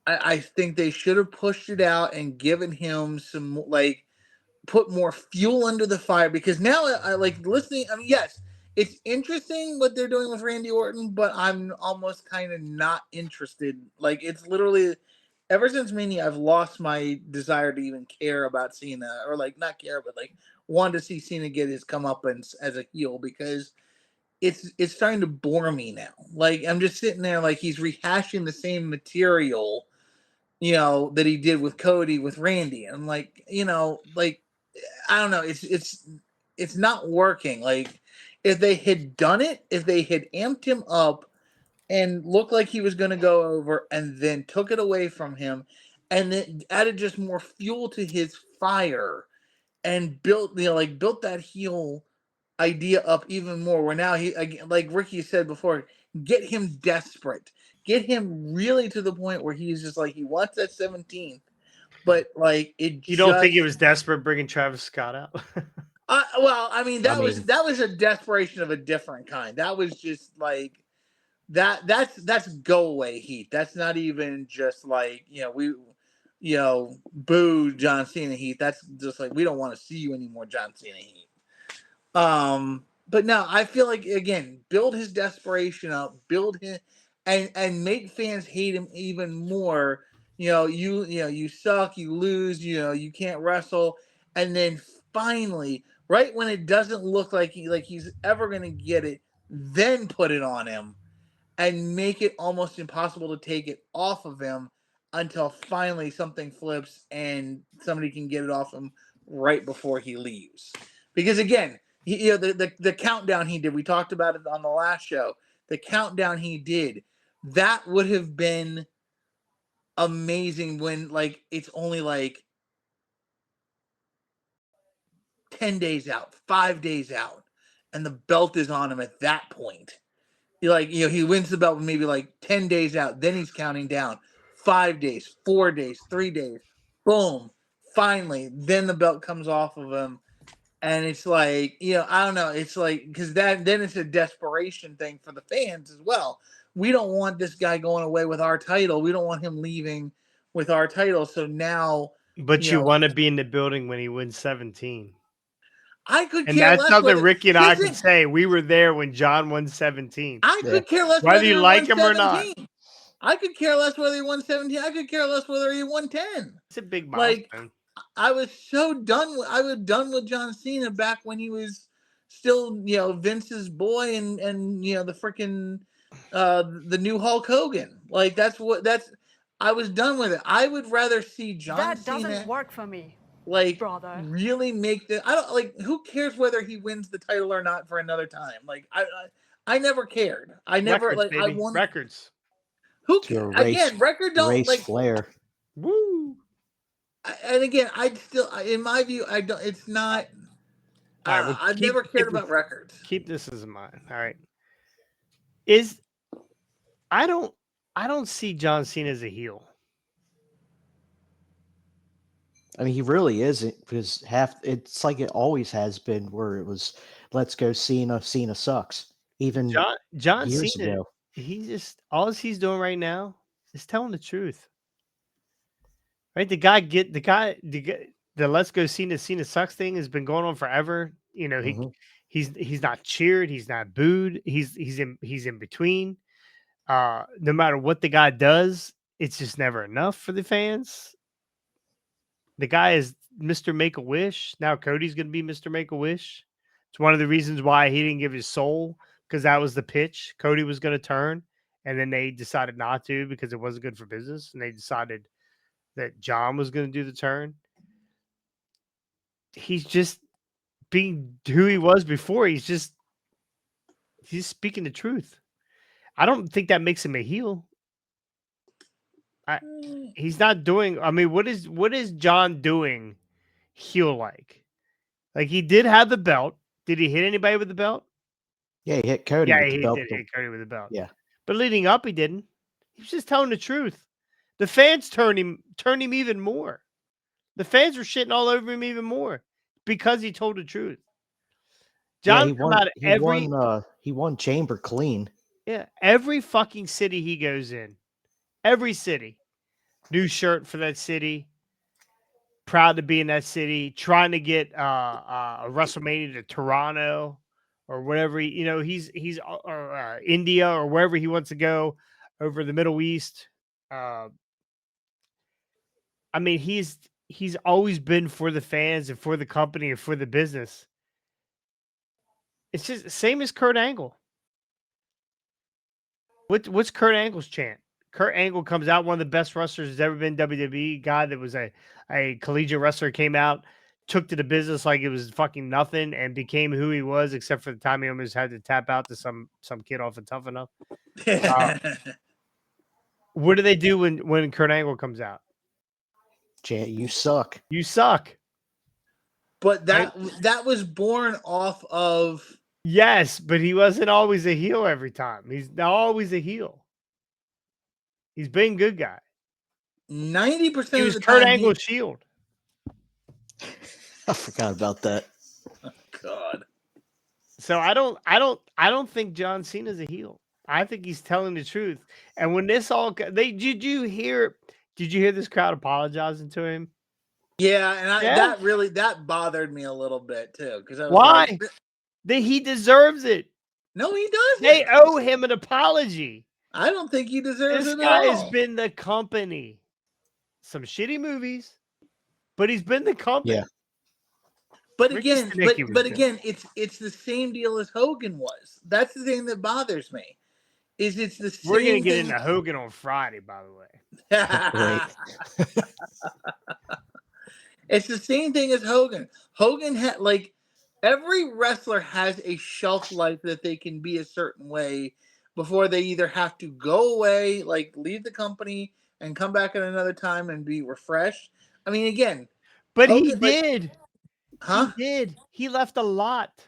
I think they should have pushed it out and given him some like put more fuel under the fire because now I like listening. I mean, yes, it's interesting what they're doing with Randy Orton, but I'm almost kind of not interested. Like it's literally ever since Mania, I've lost my desire to even care about Cena or like not care, but like want to see Cena get his comeuppance as a heel because it's starting to bore me now. Like I'm just sitting there like he's rehashing the same material, that he did with Cody with Randy. I'm like, like I don't know. It's not working. Like if they had done it, if they had amped him up and looked like he was going to go over, and then took it away from him, and then added just more fuel to his fire, and built that heel idea up even more. Where now like Ricky said before, get him desperate, get him really to the point where he's just like he wants that 17th, but like it You don't think just it was desperate bringing Travis Scott out? well, I mean, I mean- that was a desperation of a different kind. That was just like that's go away heat. That's not even just like boo John Cena heat. That's just like we don't want to see you anymore, John Cena heat. But no, I feel like again, build his desperation up, build him, and make fans hate him even more. You suck, you lose, you can't wrestle, and then finally, right when it doesn't look like he's ever gonna get it, then put it on him and make it almost impossible to take it off of him until finally something flips and somebody can get it off him right before he leaves. Because again, the countdown he did, we talked about it on the last show. The countdown he did, that would have been amazing when like it's only like 10 days out, 5 days out, and the belt is on him at that point. He wins the belt maybe like 10 days out. Then he's counting down 5 days, 4 days, 3 days. Boom. Finally, then the belt comes off of him. And it's like, I don't know. It's like, because then it's a desperation thing for the fans as well. We don't want this guy going away with our title. We don't want him leaving with our title. So now, But you you know, want to be in the building when he wins 17. I could And care that's less something whether. Ricky and I Here's can the thing, say. We were there when John won 17. I Yeah. could care less Whether whether you he like won him or not. 17. I could care less whether he won 17. I could care less whether he won 10. It's a big Like milestone. I was so done with John Cena back when he was still, Vince's boy and the freaking the new Hulk Hogan. Like that's I was done with it. I would rather see John That doesn't Cena work for me, like brother. really make I don't like who cares whether he wins the title or not for another time. Like I never cared. I never Records, like I baby. want Records. who To a again record don't like Flair. Woo. and again I'd still in my view I don't it's not All right. Well, I've never cared about records. keep this as mine. All right. Is I don't see John Cena as a heel. I mean, he really isn't because it's like it always has been, where it was, let's go Cena. Cena sucks. Even John years Cena, ago. he just all he's doing right now is telling the truth. Right? The let's go Cena sucks thing has been going on forever. Mhm. He's not cheered, he's not booed, he's in between. No matter what the guy does, it's just never enough for the fans. The guy is Mr. Make a Wish. Now Cody's going to be Mr. Make a Wish. It's one of the reasons why he didn't give his soul, because that was the pitch. Cody was going to turn, and then they decided not to because it wasn't good for business, and they decided that John was going to do the turn. He's just being who he was before. He's speaking the truth. I don't think that makes him a heel. He's not doing. I mean, what is John doing heel-like. Like, he did have the belt. Did he hit anybody with the belt? Yeah, he hit Cody Yeah, with the he belt. did hit Cody with the belt. Yeah. But leading up, he didn't. He was just telling the truth. The fans turned him even more. The fans were shitting all over him even more because he told the truth. Yeah, John come out of he won Chamber clean. every fucking city he goes in. Every city. New shirt for that city. Proud to be in that city. Trying to get a WrestleMania to Toronto or whatever. He's or India or wherever he wants to go over the Middle East. I mean, he's always been for the fans and for the company and for the business. It's just the same as Kurt Angle. What's Kurt Angle's chant? Kurt Angle comes out, one of the best wrestlers has ever been WWE. Guy that was a collegiate wrestler, came out, took to the business like it was fucking nothing, and became who he was, except for the time he almost had to tap out to some kid off of Tough Enough. What do they do when Kurt Angle comes out? Chant, you suck. You suck. But that was born off of. Yes, but he wasn't always a heel every time. He's not always a heel. He's been good guy. 90% of the Kurt time. Angle's shield. I forgot about that. God. So I don't think John Cena's a heel. I think he's telling the truth. And when this all did you hear this crowd apologizing to him? Yeah, and that bothered me a little bit too, because I was why? Like, that he deserves it. No, he doesn't. They owe him an apology. I don't think he deserves it at all. This guy has been the company. Some shitty movies, but he's been the company. Yeah. But again, it's the same deal as Hogan was. That's the thing that bothers me. It's the same. We're gonna get into Hogan on Friday, by the way. It's the same thing as Hogan. Hogan had every wrestler has a shelf life that they can be a certain way before they either have to go away, like leave the company and come back at another time and be refreshed. I mean, again, but Hogan, he did. Huh? He did. He left a lot.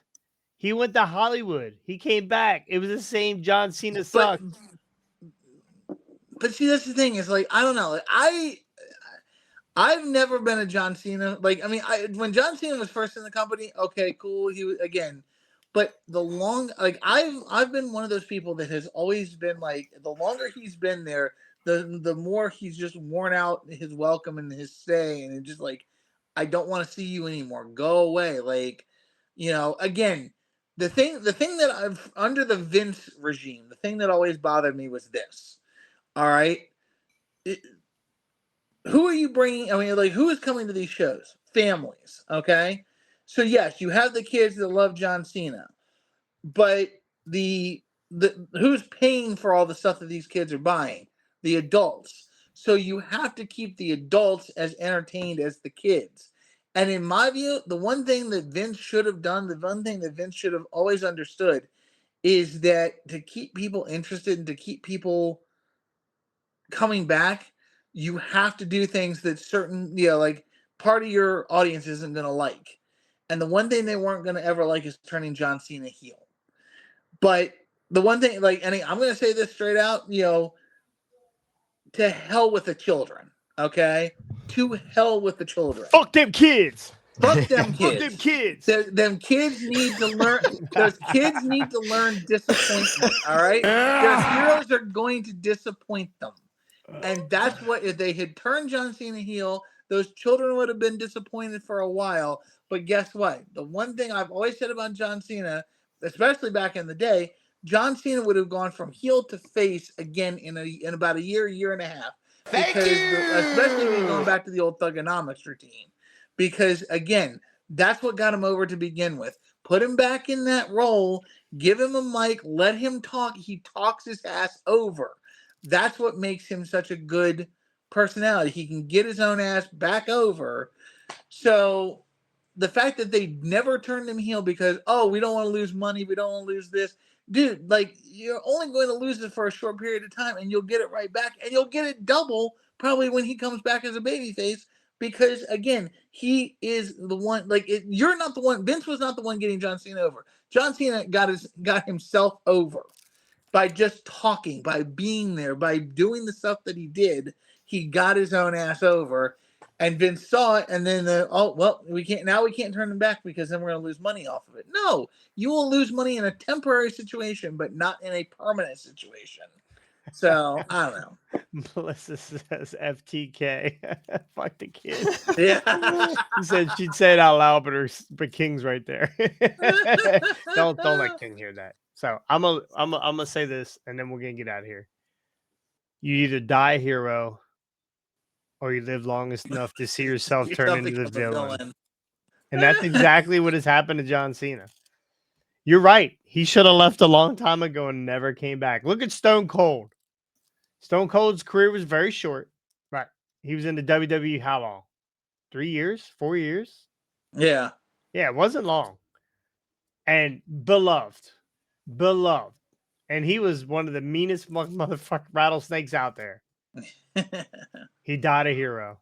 He went to Hollywood. He came back. It was the same. John Cena sucked. But see, that's the thing. Is I don't know. I've never been a John Cena. When John Cena was first in the company, okay, cool. He was again. But I've been one of those people that has always been the longer he's been there, the more he's just worn out his welcome and his stay, and just I don't want to see you anymore. Go away. Again, the thing that I've under the Vince regime, the thing that always bothered me was this. All right. Who are you bringing? I mean, who is coming to these shows? Families. Okay. So yes, you have the kids that love John Cena, but the who's paying for all the stuff that these kids are buying? The adults. So you have to keep the adults as entertained as the kids. And in my view, the one thing that Vince should have done, the one thing that Vince should have always understood, is that to keep people interested and to keep people coming back, you have to do things that certain, part of your audience isn't going to like. And the one thing they weren't going to ever like is turning John Cena heel. But the one thing, I'm going to say this straight out, to hell with the children, okay? To hell with the children. Fuck them kids. Fuck them kids. Fuck them kids. Them kids need to learn. Those kids need to learn disappointment, all right? Their heroes are going to disappoint them. And that's what, if they had turned John Cena heel, those children would have been disappointed for a while. But guess what? The one thing I've always said about John Cena, especially back in the day, John Cena would have gone from heel to face again in about a year and a half. Especially when going back to the old Thugonomics routine. Because again, that's what got him over to begin with. Put him back in that role, give him a mic, let him talk. He talks his ass over. That's what makes him such a good personality. He can get his own ass back over. So the fact that they never turned him heel because, we don't want to lose money, we don't want to lose this. Dude, you're only going to lose it for a short period of time and you'll get it right back and you'll get it double probably when he comes back as a babyface because again, he is the one. Like you're not the one. Vince was not the one getting John Cena over. John Cena got himself over by just talking, by being there, by doing the stuff that he did. He got his own ass over, and Vince saw it, and then we can't turn him back because then we're gonna lose money off of it. No, you will lose money in a temporary situation, but not in a permanent situation. So I don't know. Melissa says FTK. Fuck the kid. Yeah. He said she'd say it out loud, but King's right there. Don't let King hear that. So I'm gonna say this, and then we're gonna get out of here. You either die a hero, or you live long enough to see yourself turn into the become a villain. And that's exactly what has happened to John Cena. You're right. He should have left a long time ago and never came back. Look at Stone Cold. Stone Cold's career was very short. Right. He was in the WWE how long? 3 years? 4 years? Yeah. Yeah, it wasn't long. And beloved. Beloved. And he was one of the meanest motherfucking rattlesnakes out there. He died a hero.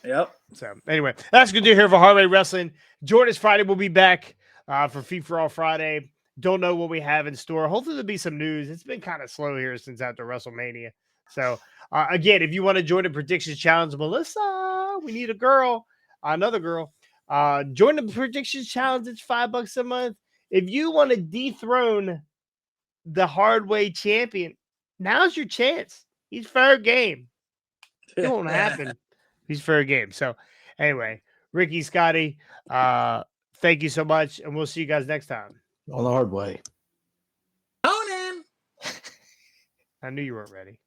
Yep. So anyway, that's good to hear for Hardway Wrestling. Join us Friday. We'll be back for Feet for All Friday. Don't know what we have in store. Hopefully there'll be some news. It's been kind of slow here since after WrestleMania. So again, if you want to join the predictions challenge, Melissa, we need a girl, another girl. Join the predictions challenge. It's $5 a month. If you want to dethrone the Hardway champion, now's your chance. He's fair game. It won't happen. He's fair game. So anyway, Ricky, Scotty, thank you so much, and we'll see you guys next time. On the hard way. Conan. I knew you weren't ready.